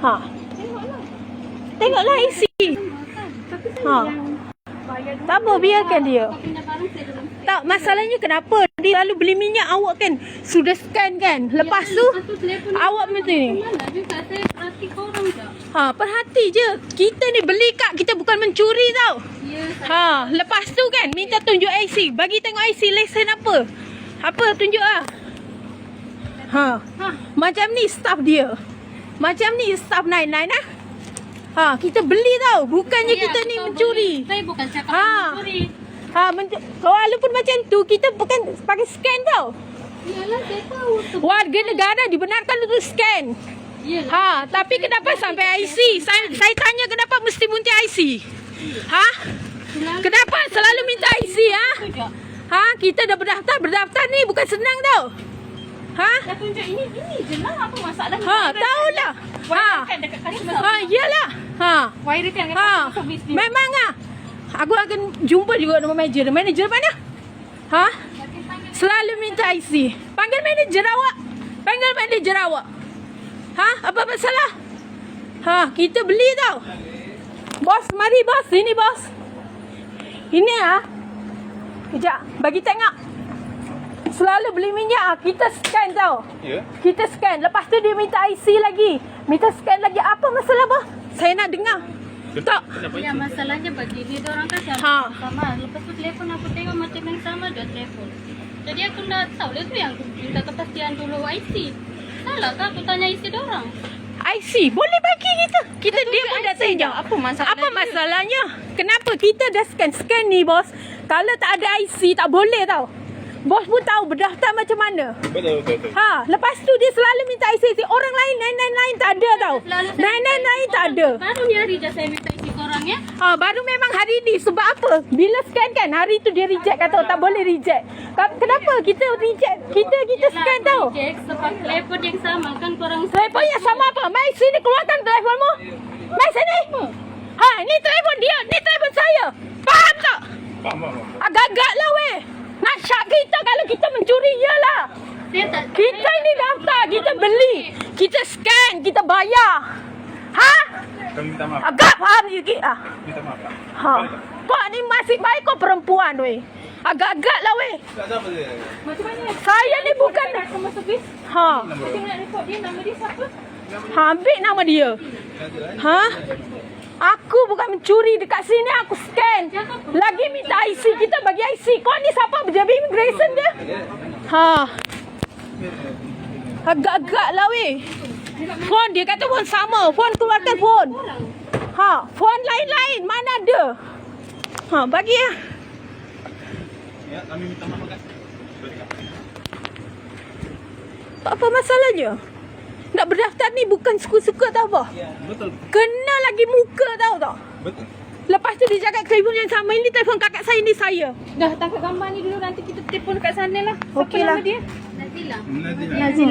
Ha. Tengoklah IC. Ha. Tak apa, biarkan dia. Tak, masalahnya kenapa dia lalu beli minyak awak kan sudah scan kan. Lepas tu awak macam ni. Ha, perhati je. Kita ni beli kak, kita bukan mencuri tau. Ha, lepas tu kan minta tunjuk IC. Bagi tengok IC lesen apa. Apa tunjuk ah. Ha. Macam ni staff dia. Macam ni staff 99 ah. Ha, kita beli tau. Bukannya kita ni mencuri. Saya bukan cakap mencuri. Walaupun macam tu, kita bukan pakai scan tau. Yalah, saya tahu. Warga negara dibenarkan untuk scan. Yalah. Ha, tapi kenapa sampai IC? Saya tanya kenapa mesti minta IC? Ha? Kenapa selalu minta IC ha? Ha, kita dah berdaftar ni bukan senang tau. Ha? Dah tunjuk ini je lah. Apa masalah? Ha, tahulah. Ha. Kan dekat customer. Ha, iyalah. Ha. Wire kan Ha. servis ni. Memang ah. Aku akan jumpa juga dengan manager. Manager mana? Ha? Selalu minta IC. Panggil manager awak. Panggil manager awak. Ha? Apa masalah? Ha, kita beli tau. Bos, mari bos. Sini bos. Ini ah. Kejap, bagi tengok. Selalu beli minyak kita scan tau. Ya. Kita scan. Lepas tu dia minta IC lagi. Minta scan lagi. Apa masalah bos? Saya nak dengar. Tak. Ya, masalahnya bagi dia orang kan sama. Lepas tu telefon aku tengok macam yang sama dia telefon. Jadi aku dah tahu lah tu yang aku minta kepastian dulu IC. Salah kah aku tanya IC dia orang? IC boleh bagi kita. Dia pun dah tanya. Apa masalah? Apa masalahnya? Kenapa kita dah scan ni bos? Kalau tak ada IC tak boleh tau. Bos pun tahu berdaftar macam mana. Betul. Ha, lepas tu dia selalu minta IC. Orang lain lain tak ada tau. Lain tak ada. Baru ni hari je saya minta IC korang ya. Ha, baru memang hari ni. Sebab apa? Bila scan kan hari tu dia reject kata tak boleh reject. Kenapa kita reject? Kita scan tau. Reject sebab telefon yang sama kan korang. Telefon yang sama apa? Mai sini keluarkan telefonmu. Mai sini. Ha, ni telefon dia. Ni telefon saya. Faham tak? Faham. Agak-agak lah weh. Nak syak kita kalau kita mencuri iyalah. Kita ni daftar, kita beli. Kita scan, kita bayar. Ha? Kami minta maaf. Agak faham sikit ah. Minta maaf. Ha. Kau ni masih baik kau perempuan weh. Agak-agak lah weh. Tak apa dia. Macam mana? Saya ni bukan Customer service. ha. Kita nak report dia, nama dia siapa? Ha, ambil nama dia. Ha? Aku bukan mencuri dekat sini, aku scan. Lagi minta IC, kita bagi IC. Kau ni siapa berjaga immigration dia? Ha. Agak-agak lah weh. Phone dia kata phone sama. Phone keluarkan phone. Ha, phone lain-lain mana ada? Ha, bagi ya. Ya, kami minta maaf kan. Apa masalahnya? Nak berdaftar ni bukan suka-suka tau apa? Betul. Kena lagi muka tau tak? Betul. Lepas tu dia cakap telefon yang sama. Ini telefon kakak saya, ni saya. Dah tangkap gambar ni dulu, nanti kita telefon dekat sana lah. Siapa Okey lah. nama dia? Nazila. Nazila. Nazila.